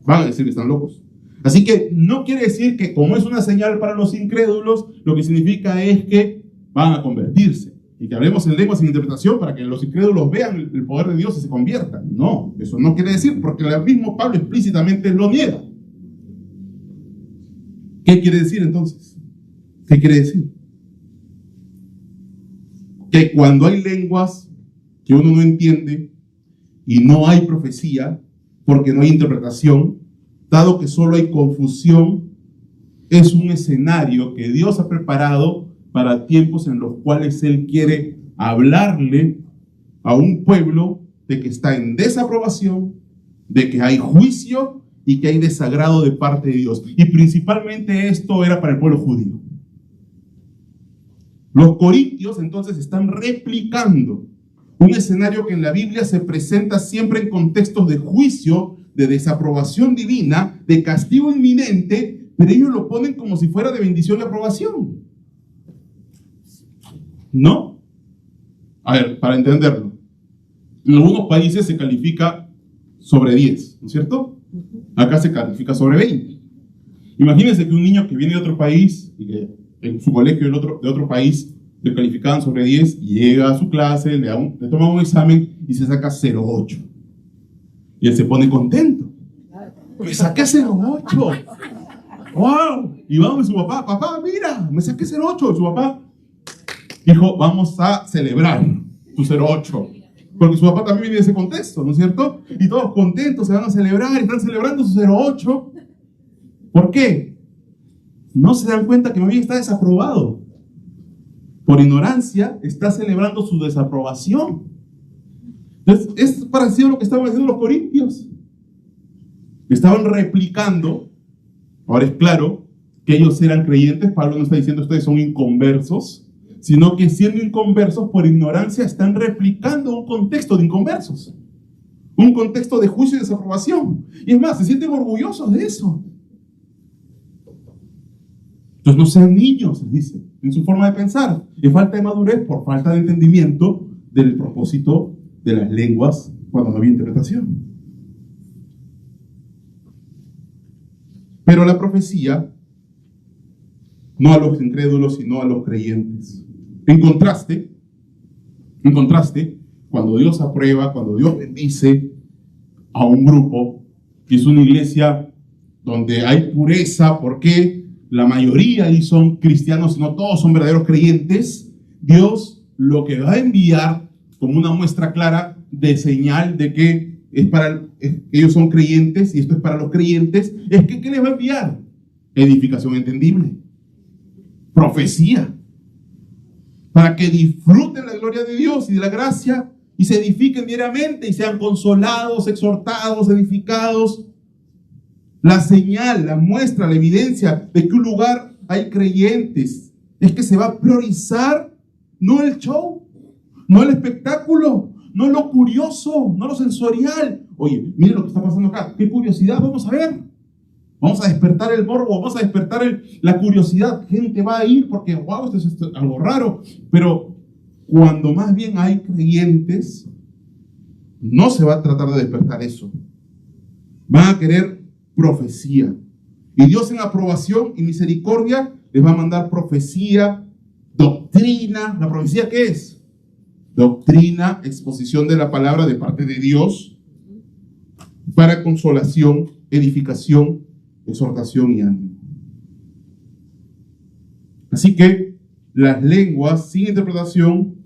Van a decir que están locos. Así que no quiere decir que como es una señal para los incrédulos, lo que significa es que van a convertirse. Y que hablemos en lenguas sin interpretación para que los incrédulos vean el poder de Dios y se conviertan. No, eso no quiere decir, porque el mismo Pablo explícitamente lo niega. ¿Qué quiere decir entonces? ¿Qué quiere decir? Que cuando hay lenguas que uno no entiende y no hay profecía, porque no hay interpretación, dado que solo hay confusión, es un escenario que Dios ha preparado para tiempos en los cuales Él quiere hablarle a un pueblo de que está en desaprobación, de que hay juicio y que hay desagrado de parte de Dios. Y principalmente esto era para el pueblo judío. Los corintios entonces están replicando un escenario que en la Biblia se presenta siempre en contextos de juicio, de desaprobación divina, de castigo inminente, pero ellos lo ponen como si fuera de bendición y aprobación. ¿No? A ver, para entenderlo. En algunos países se califica sobre 10, ¿no es cierto? Acá se califica sobre 20. Imagínense que un niño que viene de otro país y que en su colegio de otro país le calificaban sobre 10, llega a su clase, le toma un examen y se saca 0,8. Y él se pone contento. ¡Me saqué 0,8! ¡Wow! Y vamos a su papá, papá, mira, me saqué 0,8. Su papá dijo, vamos a celebrar tu 0,8. Porque su papá también viene de ese contexto, ¿no es cierto? Y todos contentos se van a celebrar, están celebrando su 0,8. ¿Por qué? No se dan cuenta que más bien está desaprobado. Por ignorancia está celebrando su desaprobación. Entonces, es parecido a lo que estaban haciendo los corintios. Estaban replicando. Ahora es claro que ellos eran creyentes. Pablo no está diciendo ustedes son inconversos, sino que siendo inconversos por ignorancia están replicando un contexto de inconversos, un contexto de juicio y desaprobación. Y es más, se sienten orgullosos de eso. Entonces no sean niños, les dice, en su forma de pensar. Es falta de madurez por falta de entendimiento del propósito de las lenguas cuando no había interpretación. Pero la profecía, no a los incrédulos, sino a los creyentes. En contraste, cuando Dios aprueba, cuando Dios bendice a un grupo, que es una iglesia donde hay pureza, porque la mayoría ahí son cristianos, no todos son verdaderos creyentes, Dios lo que va a enviar como una muestra clara de señal de que ellos son creyentes y esto es para los creyentes, es que ¿qué les va a enviar? Edificación entendible, profecía, para que disfruten la gloria de Dios y de la gracia y se edifiquen diariamente y sean consolados, exhortados, edificados. La señal, la muestra, la evidencia de que un lugar hay creyentes es que se va a priorizar no el show, no el espectáculo, no lo curioso, no lo sensorial. Oye, miren lo que está pasando acá, qué curiosidad, vamos a ver. Vamos a despertar el morbo, vamos a despertar la curiosidad. Gente va a ir porque, wow, esto es algo raro. Pero cuando más bien hay creyentes, no se va a tratar de despertar eso. Van a querer profecía. Y Dios en aprobación y misericordia les va a mandar profecía, doctrina. ¿La profecía qué es? Doctrina, exposición de la palabra de parte de Dios para consolación, edificación, exhortación y ánimo. Así que las lenguas sin interpretación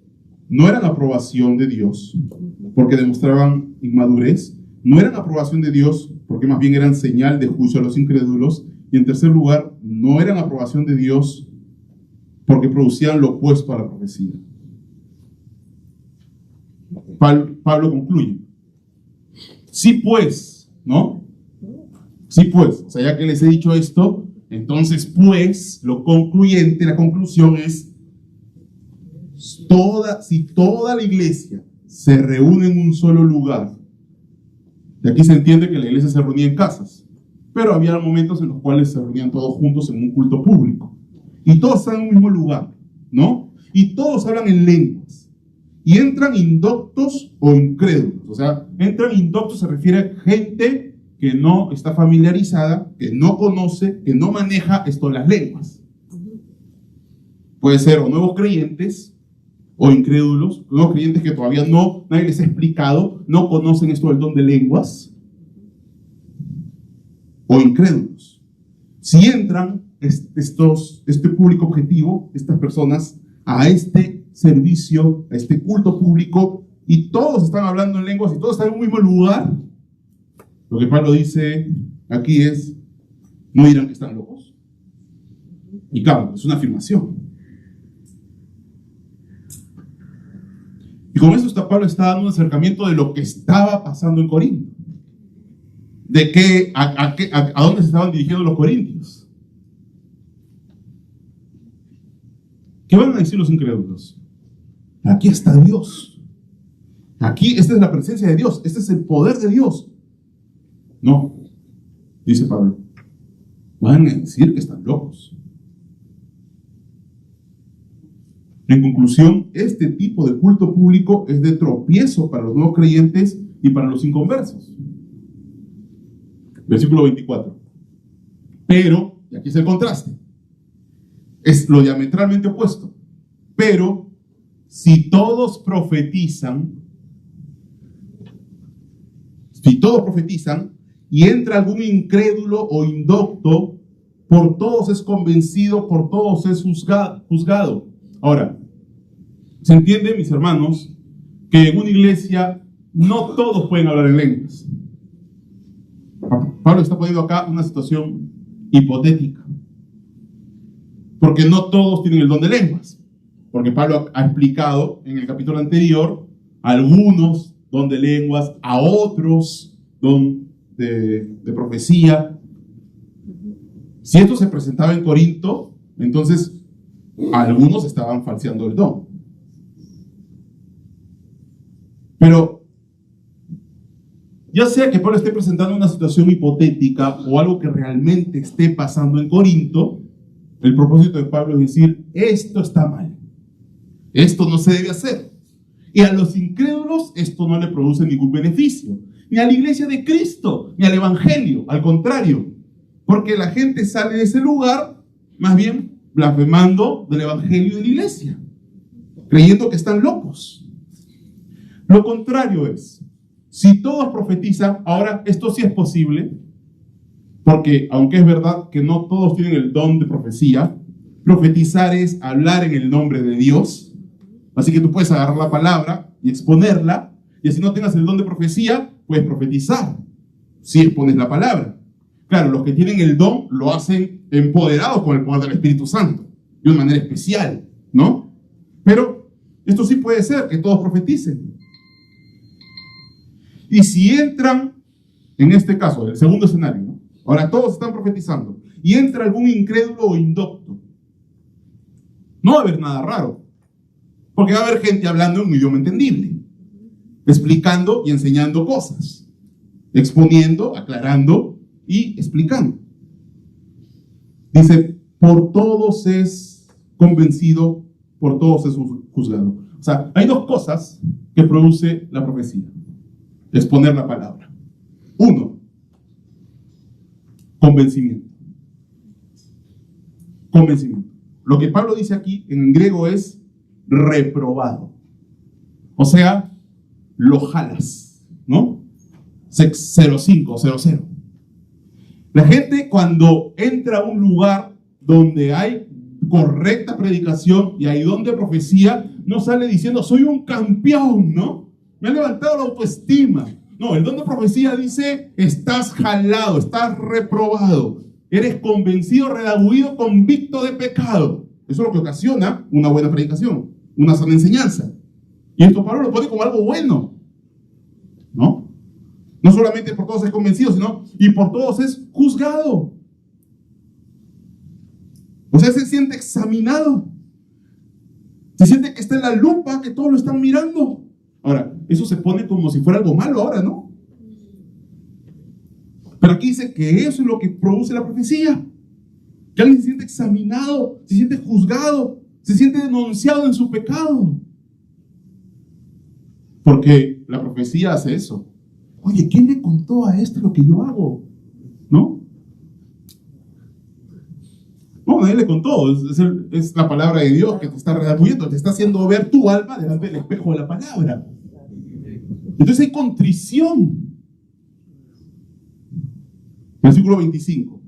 no eran aprobación de Dios porque demostraban inmadurez, no eran aprobación de Dios porque más bien eran señal de juicio a los incrédulos, y en tercer lugar, no eran aprobación de Dios porque producían lo opuesto a la profecía. Pablo concluye. Sí pues, ¿no? Sí pues, o sea, ya que les he dicho esto, entonces pues, lo concluyente, la conclusión es, si toda la iglesia se reúne en un solo lugar, de aquí se entiende que la iglesia se reunía en casas, pero había momentos en los cuales se reunían todos juntos en un culto público, y todos están en un mismo lugar, ¿no? Y todos hablan en lenguas, y entran indoctos o incrédulos, o sea, entran indoctos se refiere a gente que no está familiarizada, que no conoce, que no maneja esto de las lenguas. Puede ser o nuevos creyentes o incrédulos, nuevos creyentes que todavía nadie les ha explicado, no conocen esto del don de lenguas, o incrédulos. Si entran este público objetivo, estas personas, a este servicio, a este culto público, y todos están hablando en lenguas y todos están en un mismo lugar, lo que Pablo dice aquí es, no dirán que están locos. Y claro, es una afirmación. Y con eso Pablo está dando un acercamiento de lo que estaba pasando en Corinto. De a dónde se estaban dirigiendo los corintios. ¿Qué van a decir los incrédulos? Aquí está Dios. Aquí, esta es la presencia de Dios. Este es el poder de Dios. No, dice Pablo. Van a decir que están locos. En conclusión, este tipo de culto público es de tropiezo para los nuevos creyentes y para los inconversos. Versículo 24. Pero, y aquí es el contraste, es lo diametralmente opuesto. Pero, si todos profetizan y entra algún incrédulo o indocto, por todos es convencido, por todos es juzgado. Ahora, ¿se entiende, mis hermanos, que en una iglesia no todos pueden hablar en lenguas? Pablo está poniendo acá una situación hipotética, porque no todos tienen el don de lenguas, porque Pablo ha explicado en el capítulo anterior algunos don de lenguas, a otros don de profecía. Si esto se presentaba en Corinto, entonces algunos estaban falseando el don. Pero ya sea que Pablo esté presentando una situación hipotética o algo que realmente esté pasando en Corinto, el propósito de Pablo es decir, esto está mal, esto no se debe hacer. Y a los incrédulos esto no le produce ningún beneficio, ni a la iglesia de Cristo, ni al evangelio, al contrario, porque la gente sale de ese lugar más bien blasfemando del evangelio de la iglesia, creyendo que están locos. Lo contrario es, si todos profetizan, ahora esto sí es posible, porque aunque es verdad que no todos tienen el don de profecía, profetizar es hablar en el nombre de Dios. Así que tú puedes agarrar la palabra y exponerla, y así no tengas el don de profecía, puedes profetizar si expones la palabra. Claro, los que tienen el don lo hacen empoderados con el poder del Espíritu Santo, de una manera especial, ¿no? Pero esto sí puede ser, que todos profeticen. Y si entran, en este caso, el segundo escenario, ¿no? Ahora todos están profetizando, y entra algún incrédulo o indocto, no va a haber nada raro, porque va a haber gente hablando en un idioma entendible, explicando y enseñando cosas, exponiendo, aclarando y explicando. Dice, por todos es convencido, por todos es juzgado. O sea, hay dos cosas que produce la profecía: exponer la palabra. Uno, convencimiento. Convencimiento. Lo que Pablo dice aquí en griego es reprobado. O sea, lo jalas, ¿no? 0500. La gente cuando entra a un lugar donde hay correcta predicación y hay don de profecía, no sale diciendo soy un campeón, ¿no? Me ha levantado la autoestima. No, el don de profecía dice estás jalado, estás reprobado, eres convencido, redarguido, convicto de pecado. Eso es lo que ocasiona una buena predicación, una sana enseñanza. Y esto Pablo lo pone como algo bueno, ¿no? No solamente por todos es convencido, sino y por todos es juzgado. O sea, se siente examinado. Se siente que está en la lupa, que todos lo están mirando. Ahora, eso se pone como si fuera algo malo ahora, ¿no? Pero aquí dice que eso es lo que produce la profecía. Que alguien se siente examinado, se siente juzgado, se siente denunciado en su pecado. Porque la profecía hace eso. Oye, ¿quién le contó a este lo que yo hago? ¿No? No, nadie le contó. Es la palabra de Dios que te está redarguyendo, te está haciendo ver tu alma delante del espejo de la palabra. Entonces hay contrición. Versículo 25.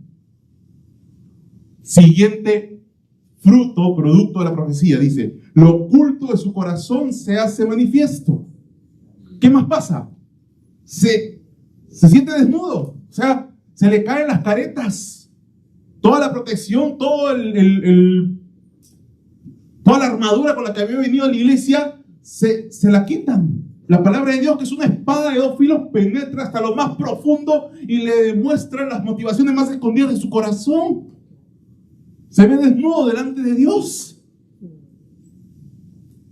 Siguiente fruto, producto de la profecía, dice: lo oculto de su corazón se hace manifiesto. ¿Qué más pasa? Se siente desnudo, o sea, se le caen las caretas, toda la protección, toda la armadura con la que había venido a la iglesia, se la quitan. La palabra de Dios, que es una espada de dos filos, penetra hasta lo más profundo y le demuestra las motivaciones más escondidas de su corazón. Se ve desnudo delante de Dios.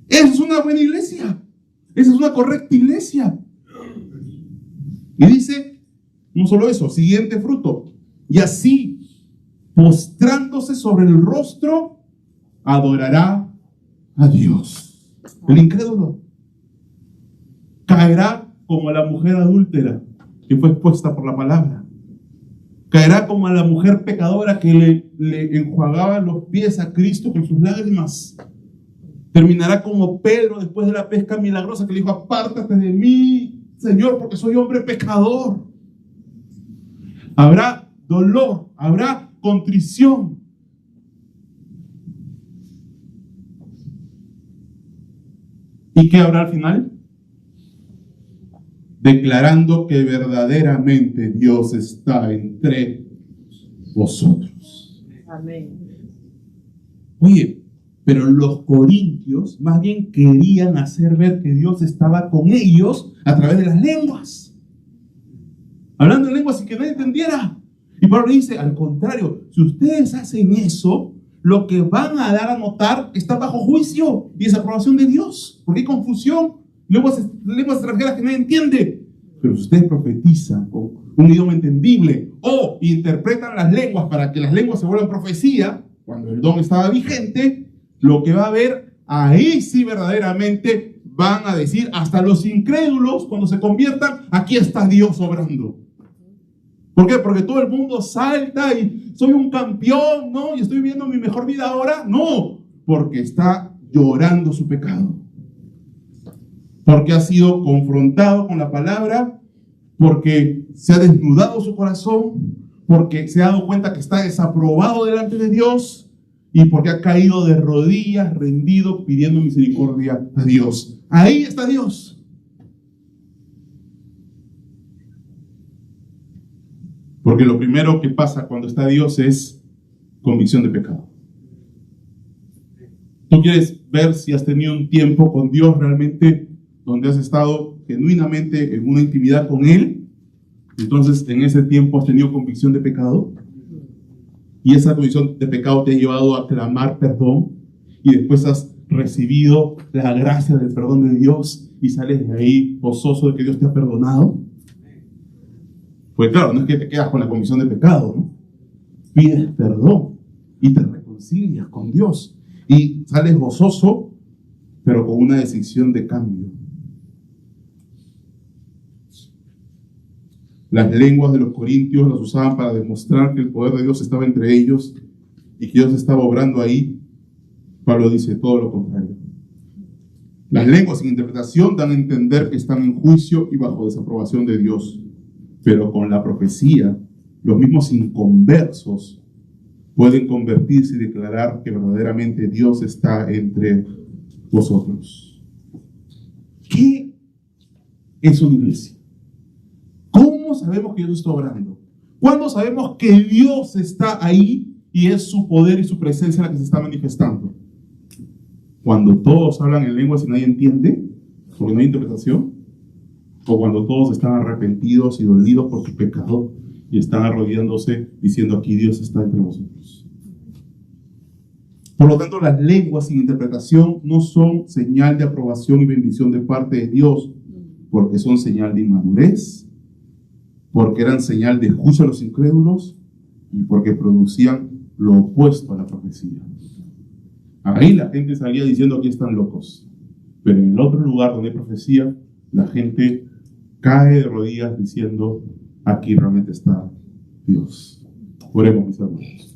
Esa es una buena iglesia. Esa es una correcta iglesia. Y dice, no solo eso, siguiente fruto. Y así, postrándose sobre el rostro, adorará a Dios. El incrédulo caerá como la mujer adúltera que fue expuesta por la palabra. Caerá como a la mujer pecadora que le enjuagaba los pies a Cristo con sus lágrimas. Terminará como Pedro después de la pesca milagrosa que le dijo: apártate de mí, Señor, porque soy hombre pecador. Habrá dolor, habrá contrición. ¿Y qué habrá al final? Declarando que verdaderamente Dios está entre vosotros. Amén. Oye, pero los corintios más bien querían hacer ver que Dios estaba con ellos a través de las lenguas. Hablando en lenguas sin que nadie entendiera. Y Pablo dice, al contrario, si ustedes hacen eso, lo que van a dar a notar está bajo juicio y desaprobación de Dios. Porque hay confusión. Lenguas extranjeras que nadie entiende. Pero si ustedes profetizan con un idioma entendible o interpretan las lenguas para que las lenguas se vuelvan profecía, cuando el don estaba vigente, lo que va a haber ahí sí verdaderamente van a decir hasta los incrédulos cuando se conviertan: aquí está Dios obrando. ¿Por qué? Porque todo el mundo salta y soy un campeón, ¿no? Y estoy viviendo mi mejor vida ahora. No, porque está llorando su pecado. Porque ha sido confrontado con la palabra, porque se ha desnudado su corazón, porque se ha dado cuenta que está desaprobado delante de Dios y porque ha caído de rodillas, rendido, pidiendo misericordia a Dios. Ahí está Dios. Porque lo primero que pasa cuando está Dios es convicción de pecado. Tú quieres ver si has tenido un tiempo con Dios realmente, donde has estado genuinamente en una intimidad con Él. Entonces en ese tiempo has tenido convicción de pecado, y esa convicción de pecado te ha llevado a clamar perdón, y después has recibido la gracia del perdón de Dios y sales de ahí gozoso de que Dios te ha perdonado. Pues claro, no es que te quedas con la convicción de pecado, ¿no? Pides perdón y te reconcilias con Dios y sales gozoso, pero con una decisión de cambio. Las lenguas de los corintios las usaban para demostrar que el poder de Dios estaba entre ellos y que Dios estaba obrando ahí. Pablo dice todo lo contrario. Las lenguas sin interpretación dan a entender que están en juicio y bajo desaprobación de Dios. Pero con la profecía, los mismos inconversos pueden convertirse y declarar que verdaderamente Dios está entre vosotros. ¿Qué es una iglesia? ¿Cómo sabemos que Dios está obrando? ¿Cuándo sabemos que Dios está ahí y es su poder y su presencia la que se está manifestando? Cuando todos hablan en lenguas y nadie entiende, porque no hay interpretación. O cuando todos están arrepentidos y dolidos por su pecado y están arrodillándose diciendo: aquí Dios está entre vosotros. Por lo tanto, las lenguas sin interpretación no son señal de aprobación y bendición de parte de Dios, porque son señal de inmadurez, porque eran señal de juicio a los incrédulos y porque producían lo opuesto a la profecía. Ahí la gente salía diciendo: aquí están locos. Pero en el otro lugar donde hay profecía, la gente cae de rodillas diciendo: aquí realmente está Dios. Oremos, mis hermanos.